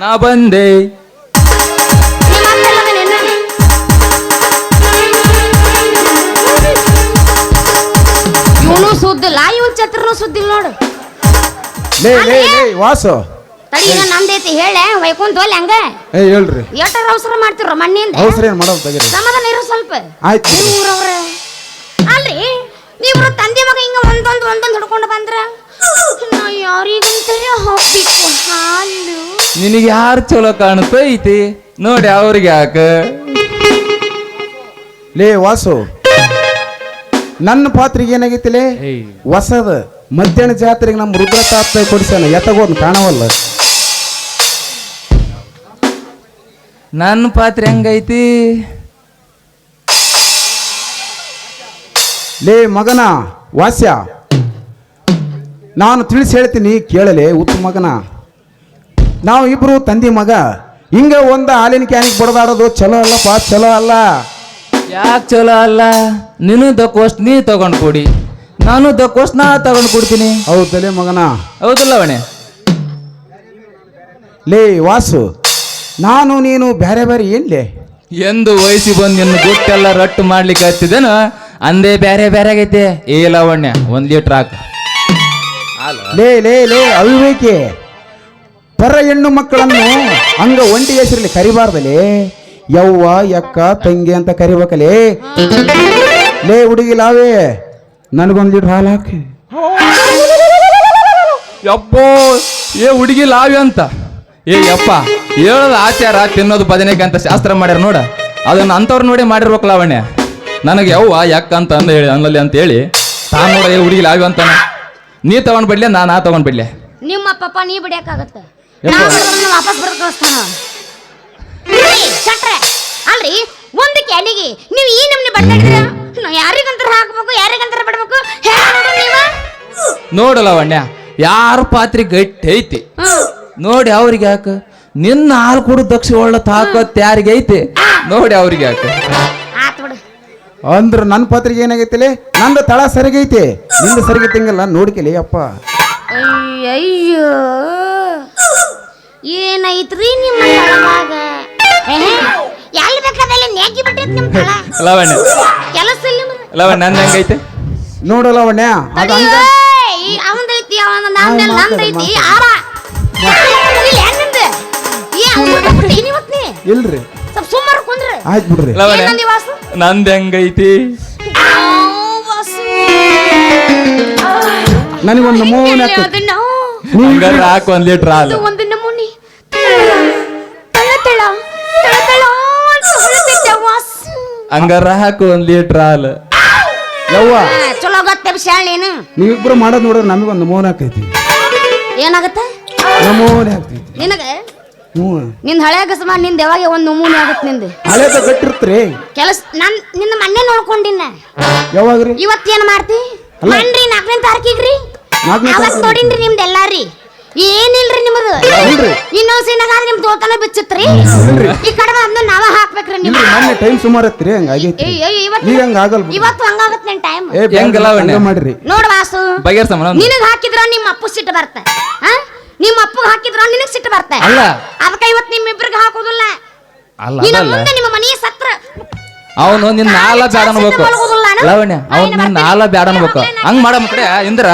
ನಾ ಬಂದೆ ಇವನು ಸುದ್ದಿಲ್ಲ ಇವನ್ ಛತ್ರನು ಸುದ್ದಿಲ್ಲ ನೋಡು. ಲೇ ಲೇ ಲೇ ವಾಸು ತಡಿ ಈಗ ನಮ್ದೈತಿ ಹೇಳ ವೈಕುಂತ ಹೋಲ್ ಹಂಗ ಹೇಳ್ರಿ ಎಷ್ಟರ ಅವಸರ ಮಾಡ್ತಿರೋ ಮಣ್ಣಿಂದ ಅವಸರ ಏನ್ ಮಾಡೋದು ತೆಗೀರಿ ಸಮಾಧಾನ ಇರೋ ಸ್ವಲ್ಪ. ಆಯ್ತು ಊರವ್ರ ಅಲ್ರಿ ನೀವ್ರು ತಂದೆ ಮಗ ಹಿಂಗ ಒಂದೊಂದ್ ಹಿಡ್ಕೊಂಡು ಬಂದ್ರ ನಾ ಯಾರಿಗಂತಲೇ ಹೋಗ್ಬೇಕು ಹಾಲು. ನಿನಗೆ ಯಾರು ಚಲೋ ಕಾಣುತ್ತೈತಿ ನೋಡಿ ಅವ್ರಿಗೆ ಯಾಕ. ಲೇ ವಾಸು ನನ್ನ ಪಾತ್ರೆಗೆ ಏನಾಗೈತಿಲೇ ಹೊಸದ ಮಧ್ಯಾಹ್ನ ಜಾತ್ರೆಗೆ ನಮ್ಮ ರುದ್ರ ತಾತ ಕೊಡಿಸ್ಯಾನ ಎತ್ತಗೋದ್ ಕಾಣವಲ್ಲ. ನನ್ನ ಪಾತ್ರೆ ಹೆಂಗೈತಿ ಲೇ ಮಗನ ವಾಸ್ಯ ನಾನು ತಿಳಿಸಿ ಹೇಳ್ತೀನಿ ಕೇಳಲೆ ಉತ್ತ ಮಗನ. ನಾವು ಇಬ್ರು ತಂದಿ ಮಗ ಹಿಂಗ ಒಂದ ಹಾಲಿನ ಕ್ಯಾನಿಗೆ ಬಡದಾಡೋದು ಚಲೋ ಅಲ್ಲಪ್ಪ, ಚಲೋ ಅಲ್ಲ. ಯಾಕೆ ಚಲೋ ಅಲ್ಲ? ನೀನು ದಕ್ಕೋಸ್ಟ್ ನೀ ತಗೊಂಡು ಕೊಡಿ, ನಾನು ದಕ್ಕೋಸ್ಟ್ ನಾ ತಗೊಂಡು ಕೊಡ್ತೀನಿ. ಹೌದಲೇ ಮಗನ? ಹೌದಲ್ಲ ಅವಣೆ? ಲೇ ವಾಸು ನಾನು ನೀನು ಬೇರೆ ಬೇರೆ ಏನ್ಲೇ? ಎಂದು ವಯಸ್ಸಿ ಬಂದು ನಿನ್ನ ಗುಟ್ಟೆಲ್ಲ ರಟ್ಟು ಮಾಡ್ಲಿಕ್ಕೆ ಹತ್ತಿದೇನು ಅಂದೇ ಬೇರೆ ಬೇರೆ ಆಗೈತೆ. ಏ ಲಾವಣ್ಯ 1 ಲೀಟ್ರ್ ಹಾಕ. ಲೇ ಲೇ ಲೇ ಅವಿವೇಕಿ, ಪರ ಹೆಣ್ಣು ಮಕ್ಕಳನ್ನು ಹಂಗ ಒಂಟಿ ಹೆಸರಲ್ಲಿ ಕರಿಬಾರ್ದಲೇ. ಯವ್ವ ಯಕ್ಕ ತಂಗಿ ಅಂತ ಕರಿಬೇಕಲೇ. ಲೇ ಹುಡುಗಿ ಲಾವೇ ನನಗೊಂದು ಲೀಟ್ರ್ ಹಾಲು ಹಾಕಿ. ಯಪ್ಪೋ ಏ ಹುಡುಗಿ ಲಾವಿ ಅಂತ. ಏ ಯಪ್ಪ ಹೇಳೋದು ಆಚಾರ ತಿನ್ನೋದು ಬದನೆಗೆ ಅಂತ ಶಾಸ್ತ್ರ ಮಾಡ್ಯಾರ ನೋಡ, ಅದನ್ನ ಅಂಥವ್ರು ನೋಡಿ ಮಾಡಿರ್ಬೇಕು ಲಾವಣ್ಯ. ನನಗೆ ಯವ್ವ ಯಾಕ ಅಂತ ಅಂದ ಹೇಳಿ ಅನ್ನಲ್ಲಿ ಅಂತ ಹೇಳಿ ತಾನು ನೋಡ ಏ ಹುಡುಗಿ ಲಾವಿ ಅಂತಾನೆ. ನೀ ತಗೊಂಡ್ ಬಿಡ್ಲೆ ನಾ ತಗೊಂಡ್ ಬಿಡ್ಲೆ? ನಿಮ್ಮ ಪಪ್ಪ ನೀ ಬಿಡ್ಯಾಕಾಗತ್ತ ಯಪ್ಪ. ವಾಪಸ್ ಬರೋದ್ ಕಳಿಸ್ತಾನ. ಚಟ್ರೆ ಅಲ್ರಿ ಒಂದು ಕ್ಯಾನಿಗೆ ನೀವು ಈ ನಮ್ನಿ ಬಡ್ತಾಡಿದ್ರ ಯಾರಿಗಂತರ ಹಾಕ್ಬೇಕು ಯಾರಿಗಂತರ ಬಿಡ್ಬೇಕು ಹೇಳ ನೋಡ್ರಿ ನೀವ. ನೋಡು ಲಾವಣ್ಯ ಯಾರ ಪಾತ್ರೆ ಗಟ್ಟಿ ಐತಿ ನೋಡಿ ಅವ್ರಿಗೆ ಯಾಕ. ನಿನ್ನ ಹಾಲು ಕೊಡು ದಕ್ಷ ಒಳ್ಳೆ ತಾಕತ್ ಯಾರಿಗೆ ಐತಿ ನೋಡಿ ಅವ್ರಿಗೆ ಯಾಕ. ಆತ್ ಬಿಡು. ಅಂದ್ರ ನನ್ನ ಪಾತ್ರೆಗೆ ಏನಾಗೈತಿಲೇ? ನಂದು ತಳ ಸರಿಗೈತಿ, ನಿಂದು ಸರಿಗೈತಿಂಗಲ್ಲ ನೋಡ್ಕೆಲಿ ಅಪ್ಪ. ಅಯ್ಯಯ್ಯೋ ಏನೈತ್ರಿ ನಿಮ್ಮ ತಳವಾಗ? ಎಲ್ಲಿ ಬೇಕಾದಲ್ಲಿ ನೇಗಿ ಬಿಟ್ಟೈತಿ ನಿಮ್ಮ ತಳ. ಲಾವಣ್ಯ ಕೆಲಸ ಇಲ್ಲ ಲಾವಣ್ಯ ನಂದು ಹೆಂಗೈತೆ ನೋಡು ಲಾವಣ್ಯ, ಅದು ಹಂಗ ಅವಂದೈತಿ ಅವನ ನಂದೈತಿ ಆರ ಇಲ್ರಿ. ಸ್ವಲ್ಪ ಸುಮಾರು ಕುಂದ್ರ. ಆಯ್ತು ಬಿಡ್ರಿ. ಲಾವಣ್ಯ ನಂದು ಹೆಂಗೈತಿ? ನನಗೊಂದು ನಮೂನೆ ಹಂಗಾರೆ ಹಾಕು 1 ಲೀಟ್ರ್ ಹಾಲು. ಒಂದು ನಮೂನಿ ತಳ ತಳ ತಳ ತಳ ಅಂತ ಹೊಳಿತೈತೆ ವಾಸ. ಹಂಗಾರ ಹಾಕು 1 ಲೀಟ್ರ್ ಹಾಲು. ಯವ್ವ ಚಲೋ ಗೊತ್ತ ಶಾಳೇನು ನೀವಿಬ್ರು ಮಾಡೋದು ನೋಡಿದ್ರೆ ನಮಗೊಂದು ನಮೂನೆ ಹಾಕೈತಿ. ಏನಾಗತ್ತ ನಮೂನೆ ಆಗ್ತೈತಿ ನಿನಗ? ಹ್ಞೂ ನಿಂದ ಹಳೆ ಕಸಮ ನಿಂದ ಯಾವಾಗ ಒಂದು ನಮೂನಿ ಆಗತ್ ನಿಂದ ಹಳೇದ ಗಟ್ಟಿರ್ತ್ರಿ ಕೆಲಸ. ನಿನ್ನ ಮೊನ್ನೆ ನೋಡ್ಕೊಂಡಿನ. ಯಾವಾಗ್ರಿ? ಇವತ್ತೇನ್ ಮಾಡ್ತಿ? ಮನ್ರಿ 4ನೇ ತಾರೀಕಿಗ್ರಿ ಅವತ್ ನೋಡಿನ್ರಿ ನಿಮ್ದು ಎಲ್ಲಾರಿ. ಏನಿಲ್ರಿ ನಿಮ್ಮದು ಇನ್ನೊಂದ್ ಸಿನಾಗ ನಿಮ್ ತೋತನ ಬಿಚ್ಚಿತ್ರಿ. ಈ ಕಡೆ ಅದನ್ನ ನಾವ ಹಾಕ್ಬೇಕ್ರಿ ನಿಮ್. ಮೊನ್ನೆ ಟೈಮ್ ಸುಮಾರು ಐತ್ರಿ ಹಂಗಾಗೈತಿ. ಈಗ ಹಂಗ ಆಗಲ್ಲ. ಇವತ್ತು ಹಂಗಾಗತ್ ನಿನ್ ಟೈಮ್. ಹೆಂಗಲ್ಲ ಮಾಡ್ರಿ ನೋಡ್ ವಾಸು ಬಗೆಹರ್ಸಮ್ಮ. ನಿನಗ್ ಹಾಕಿದ್ರ ನಿಮ್ಮ ಅಪ್ಪು ಸಿಟ್ಟು ಬರ್ತ, ನಿಮ್ಮ ಅಪ್ಪಗ್ ಹಾಕಿದ್ರ ನಿನಗ್ ಸಿಟ್ಟು ಬರ್ತ. ಅಲ್ಲ ಅದಕ್ಕ ಇವತ್ ನಿಮ್ಮಿಬ್ರಿಗೆ ಹಾಕೋದಿಲ್ಲ. ಅಲ್ಲ ಇನ್ನು ಮುಂದೆ ನಿಮ್ಮ ಮನೆಯ ಸತ್ರ ಅವನು ನಿನ್ನ ಹಾಲ ಬ್ಯಾಡ ಅನ್ಬೇಕು ಲಾವಣ್ಯ. ಅವ್ನು ನಿನ್ನ ಹಾಲ ಬ್ಯಾಡ ಅನ್ಬೇಕು. ಹಂಗ್ ಮಾಡಮ್ಮ ಕಡೆ ಇಂದ್ರ